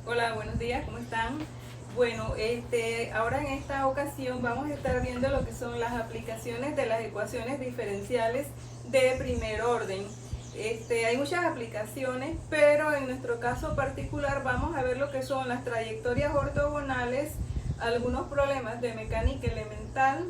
Hola, buenos días, ¿cómo están? Bueno, ahora en esta ocasión vamos a estar viendo lo que son las aplicaciones de las ecuaciones diferenciales de primer orden. Hay muchas aplicaciones, pero en nuestro caso particular vamos a ver lo que son las trayectorias ortogonales, algunos problemas de mecánica elemental,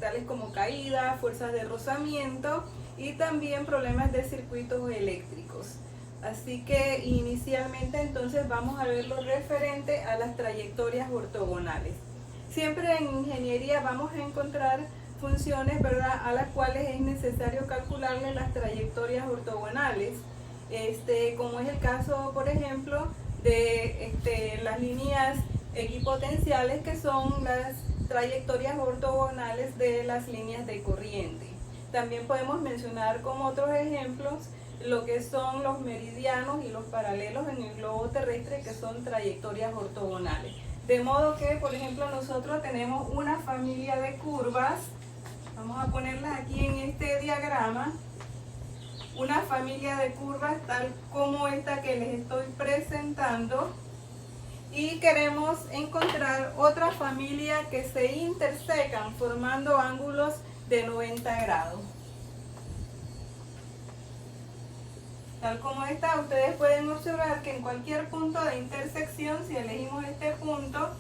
tales como caída, fuerzas de rozamiento y también problemas de circuitos eléctricos. Así que inicialmente entonces vamos a ver lo referente a las trayectorias ortogonales. Siempre en ingeniería vamos a encontrar funciones, ¿verdad?, a las cuales es necesario calcularle las trayectorias ortogonales, como es el caso, por ejemplo, de las líneas equipotenciales, que son las trayectorias ortogonales de las líneas de corriente. También podemos mencionar como otros ejemplos lo que son los meridianos y los paralelos en el globo terrestre, que son trayectorias ortogonales. De modo que, por ejemplo, nosotros tenemos una familia de curvas, vamos a ponerlas aquí en este diagrama, una familia de curvas tal como esta que les estoy presentando, y queremos encontrar otra familia que se intersecan formando ángulos de 90 grados. Tal como esta, ustedes pueden observar que en cualquier punto de intersección, si elegimos este punto,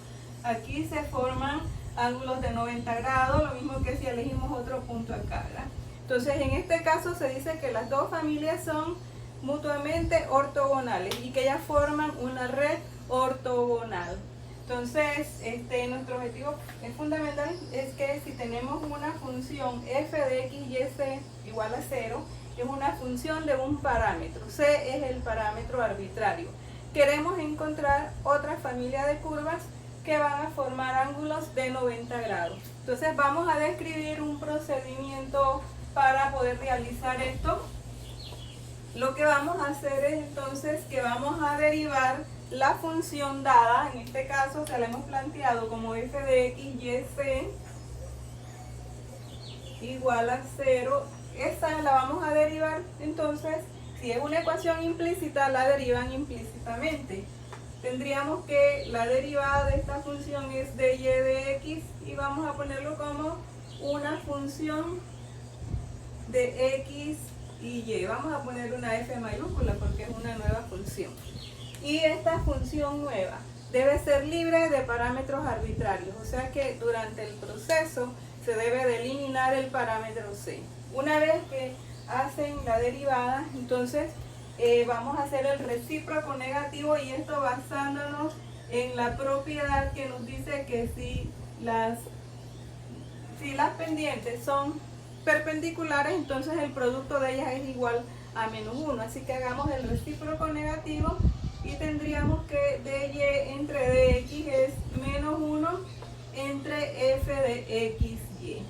aquí se forman ángulos de 90 grados, lo mismo que si elegimos otro punto acá, ¿verdad? Entonces, en este caso se dice que las dos familias son mutuamente ortogonales y que ellas forman una red ortogonal. Entonces, nuestro objetivo fundamental es que si tenemos una función f de x y c igual a 0, es una función de un parámetro, c es el parámetro arbitrario. Queremos encontrar otra familia de curvas que van a formar ángulos de 90 grados. Entonces vamos a describir un procedimiento para poder realizar esto. Lo que vamos a hacer es entonces que vamos a derivar la función dada, en este caso se la hemos planteado como f de x y c igual a 0. Esa la vamos a derivar, entonces, si es una ecuación implícita, la derivan implícitamente. Tendríamos que la derivada de esta función es de y de x, y vamos a ponerlo como una función de x y y. Vamos a poner una f mayúscula porque es una nueva función. Y esta función nueva debe ser libre de parámetros arbitrarios, o sea que durante el proceso se debe de eliminar el parámetro c. Una vez que hacen la derivada, entonces vamos a hacer el recíproco negativo, y esto basándonos en la propiedad que nos dice que si las pendientes son perpendiculares, entonces el producto de ellas es igual a menos 1. Así que hagamos el recíproco negativo y tendríamos que dy entre dx es menos 1 entre f de xy.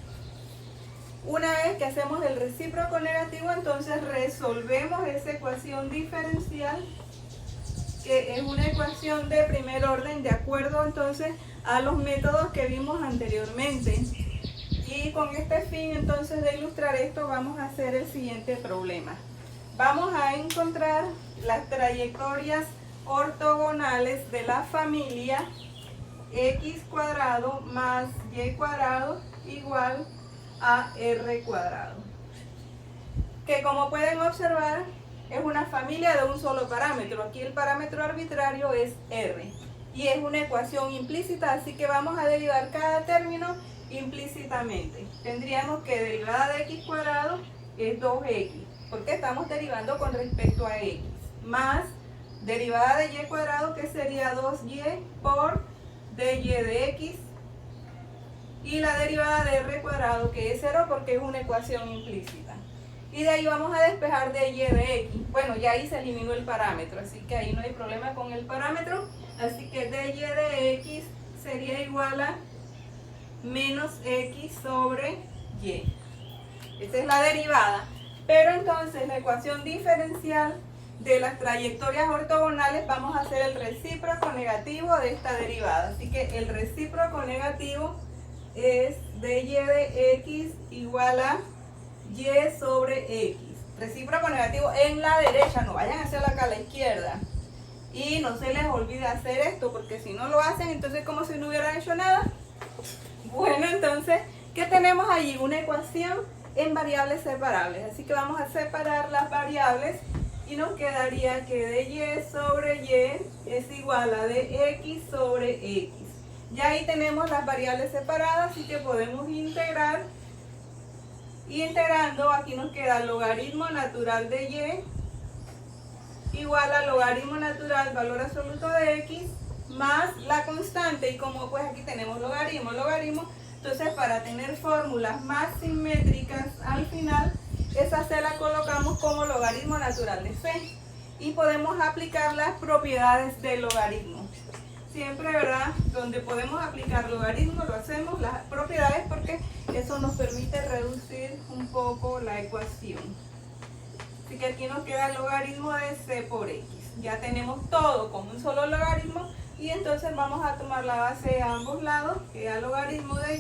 Una vez que hacemos el recíproco negativo, entonces resolvemos esa ecuación diferencial, que es una ecuación de primer orden de acuerdo entonces a los métodos que vimos anteriormente. Y con este fin entonces de ilustrar esto, vamos a hacer el siguiente problema. Vamos a encontrar las trayectorias ortogonales de la familia x cuadrado más y cuadrado igual a r cuadrado, que como pueden observar es una familia de un solo parámetro. Aquí el parámetro arbitrario es r y es una ecuación implícita, así que vamos a derivar cada término implícitamente. Tendríamos que derivada de x cuadrado es 2x, porque estamos derivando con respecto a x, más derivada de y cuadrado, que sería 2y por dy de x, y la derivada de r cuadrado, que es 0 porque es una ecuación implícita. Y de ahí vamos a despejar de y de x. Bueno, ya ahí se eliminó el parámetro, así que ahí no hay problema con el parámetro. Así que dy de x sería igual a menos x sobre y. Esta es la derivada. Pero entonces la ecuación diferencial de las trayectorias ortogonales, vamos a hacer el recíproco negativo de esta derivada. Así que el recíproco negativo es dy de x igual a y sobre x. Recíproco negativo en la derecha, no vayan a hacerlo acá a la izquierda. Y no se les olvide hacer esto, porque si no lo hacen, entonces como si no hubieran hecho nada. Bueno, entonces, ¿qué tenemos allí? Una ecuación en variables separables. Así que vamos a separar las variables y nos quedaría que dy sobre y es igual a dx sobre x. Ya ahí tenemos las variables separadas, así que podemos integrar. Y integrando, aquí nos queda logaritmo natural de y igual a logaritmo natural, valor absoluto de x, más la constante. Y como pues aquí tenemos logaritmo, entonces para tener fórmulas más simétricas al final, esa c la colocamos como logaritmo natural de c. Y podemos aplicar las propiedades del logaritmo. Siempre, ¿verdad? Donde podemos aplicar logaritmo, lo hacemos, las propiedades, porque eso nos permite reducir un poco la ecuación. Así que aquí nos queda el logaritmo de c por x. Ya tenemos todo como un solo logaritmo y entonces vamos a tomar la base de ambos lados, que a logaritmo de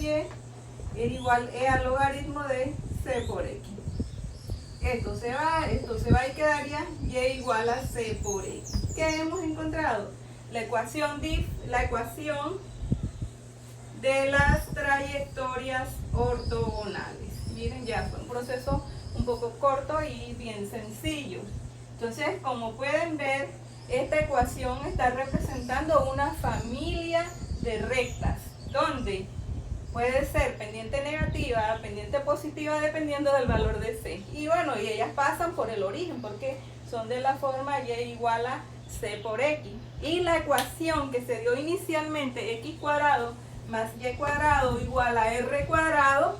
y es igual a logaritmo de c por x. Esto se va y quedaría y igual a c por x. ¿Qué hemos encontrado? La ecuación de las trayectorias ortogonales. Miren, ya fue un proceso un poco corto y bien sencillo. Entonces, como pueden ver, esta ecuación está representando una familia de rectas, donde puede ser pendiente negativa, pendiente positiva, dependiendo del valor de c. Y bueno, y ellas pasan por el origen, porque son de la forma y igual a c por x. Y la ecuación que se dio inicialmente, x cuadrado más y cuadrado igual a r cuadrado,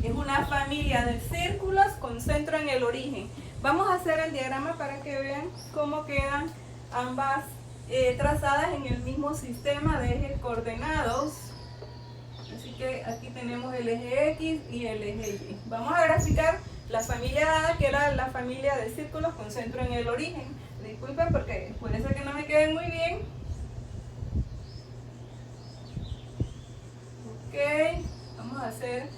es una familia de círculos con centro en el origen. Vamos a hacer el diagrama para que vean cómo quedan ambas trazadas en el mismo sistema de ejes coordenados. Así que aquí tenemos el eje X y el eje Y. Vamos a graficar la familia dada, que era la familia de círculos con centro en el origen. Disculpen porque puede ser que no me queden muy bien. Ok, vamos a hacer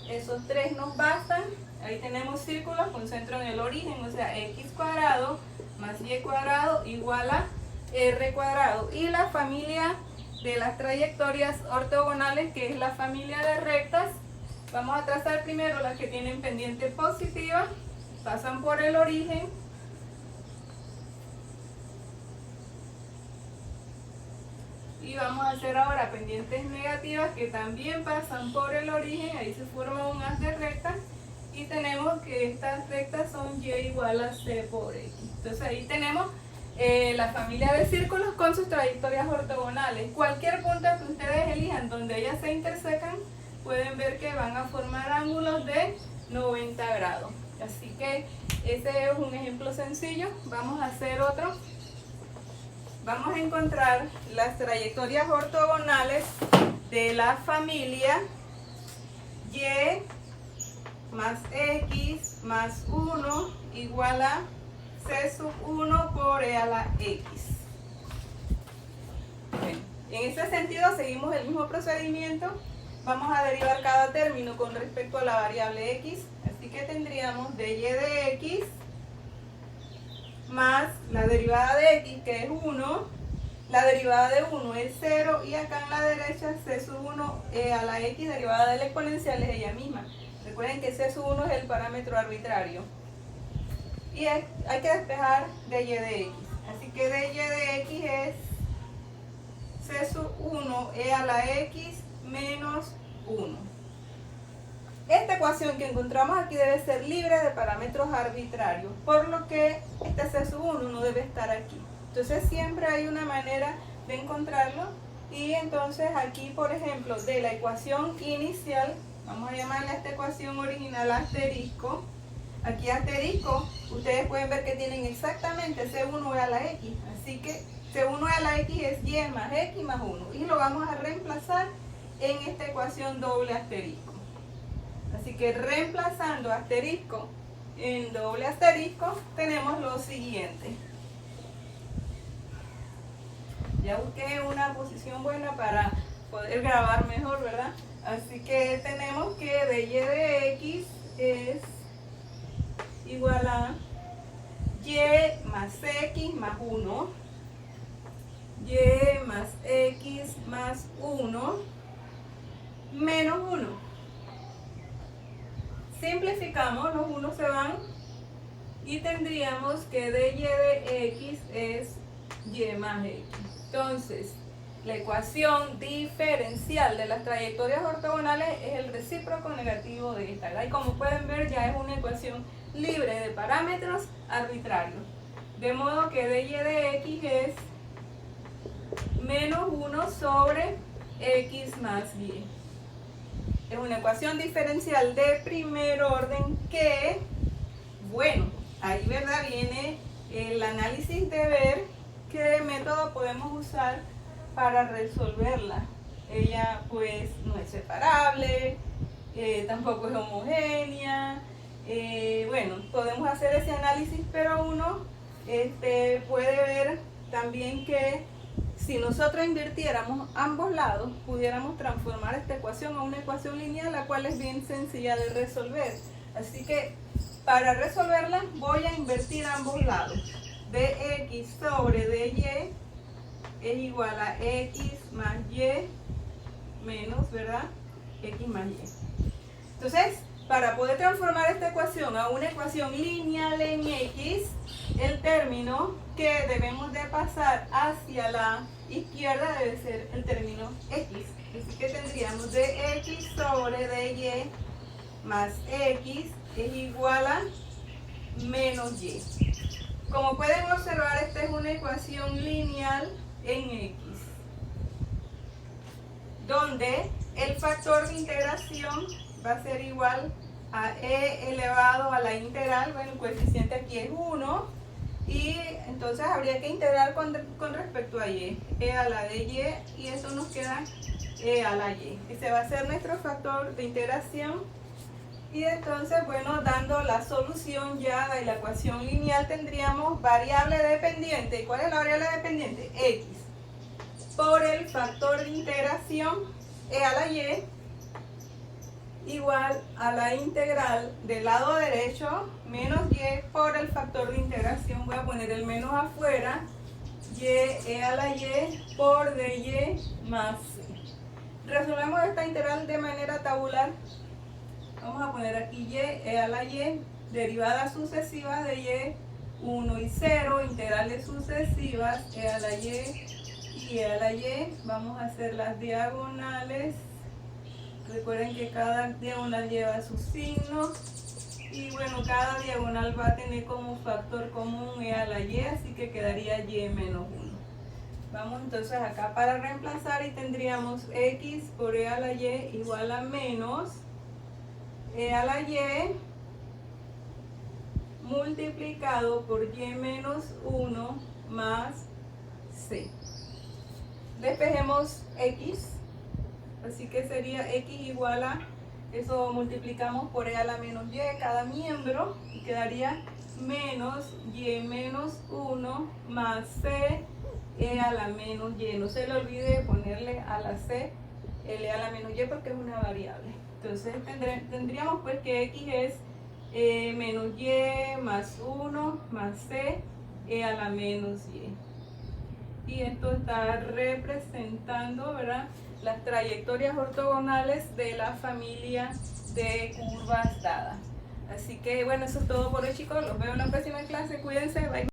esos tres, nos bastan. Ahí tenemos círculos con centro en el origen, o sea, x cuadrado más y cuadrado igual a r cuadrado. Y la familia de las trayectorias ortogonales, que es la familia de rectas, vamos a trazar primero las que tienen pendiente positiva, pasan por el origen, y vamos a hacer ahora pendientes negativas que también pasan por el origen. Ahí se forma un haz de rectas y tenemos que estas rectas son y igual a c por x. Entonces ahí tenemos la familia de círculos con sus trayectorias ortogonales. Cualquier punto que ustedes elijan donde ellas se intersecan, pueden ver que van a formar ángulos de 90 grados. Así que ese es un ejemplo sencillo. Vamos a hacer otro. Vamos a encontrar las trayectorias ortogonales de la familia y más x más 1 igual a c sub 1 por e a la x. Bien. En ese sentido seguimos el mismo procedimiento. Vamos a derivar cada término con respecto a la variable x. Así que tendríamos dy de x más la derivada de x, que es 1, la derivada de 1 es 0, y acá en la derecha c sub 1 a la x derivada de la exponencial es ella misma. Recuerden que c sub 1 es el parámetro arbitrario. Y hay que despejar dy de x. Así que dy de x es c sub 1 a la x menos 1. Esta ecuación que encontramos aquí debe ser libre de parámetros arbitrarios, por lo que este c sub 1 no debe estar aquí. Entonces siempre hay una manera de encontrarlo, y entonces aquí, por ejemplo, de la ecuación inicial, vamos a llamarle a esta ecuación original asterisco. Aquí asterisco, ustedes pueden ver que tienen exactamente c1 a la x, así que c1 a la x es y más x más 1, y lo vamos a reemplazar en esta ecuación doble asterisco. Así que reemplazando asterisco en doble asterisco, tenemos lo siguiente. Ya busqué una posición buena para poder grabar mejor, ¿verdad? Así que tenemos que dy de x es igual a y más x más 1 y más x más 1 menos 1. Simplificamos, los 1 se van y tendríamos que dy de x es y más x. Entonces, la ecuación diferencial de las trayectorias ortogonales es el recíproco negativo de esta, ¿verdad? Y como pueden ver, ya es una ecuación libre de parámetros arbitrarios. De modo que dy de x es menos 1 sobre x más y. Es una ecuación diferencial de primer orden que, bueno, ahí, ¿verdad?, viene el análisis de ver qué método podemos usar para resolverla. Ella pues no es separable, tampoco es homogénea. Bueno, podemos hacer ese análisis, pero uno puede ver también que si nosotros invirtiéramos ambos lados, pudiéramos transformar esta ecuación a una ecuación lineal, la cual es bien sencilla de resolver. Así que para resolverla voy a invertir ambos lados. Dx sobre dy es igual a x más y menos, ¿verdad?, x más y. Entonces, para poder transformar esta ecuación a una ecuación lineal en x, el término que debemos de pasar hacia la izquierda debe ser el término x. Así que tendríamos dx sobre dy más x es igual a menos y. Como pueden observar, esta es una ecuación lineal en x, donde el factor de integración va a ser igual a e elevado a la integral. Bueno, el coeficiente aquí es 1 y entonces habría que integrar con respecto a y, e a la de y eso nos queda e a la y. Ese va a ser nuestro factor de integración. Y entonces, bueno, dando la solución ya de la ecuación lineal, tendríamos variable dependiente. ¿Y cuál es la variable dependiente? X por el factor de integración e a la y igual a la integral del lado derecho menos y por el factor de integración, voy a poner el menos afuera, y e a la y por dy más c. Resolvemos esta integral de manera tabular. Vamos a poner aquí y e a la y, derivadas sucesivas de y 1 y 0, integrales sucesivas e a la y y e a la y. Vamos a hacer las diagonales. Recuerden que cada diagonal lleva su signo y bueno, cada diagonal va a tener como factor común e a la y, así que quedaría y menos 1. Vamos entonces acá para reemplazar y tendríamos x por e a la y igual a menos e a la y multiplicado por y menos 1 más c. Despejemos x, así que sería x igual a, eso multiplicamos por e a la menos y cada miembro y quedaría menos y menos 1 más c e a la menos y. No se le olvide ponerle a la c el e a la menos y porque es una variable. Entonces tendríamos pues que x es menos y más 1 más c e a la menos y. Y esto está representando, ¿verdad?, las trayectorias ortogonales de la familia de curvas dadas. Así que bueno, eso es todo por hoy, chicos. Los veo en la próxima clase. Cuídense. Bye.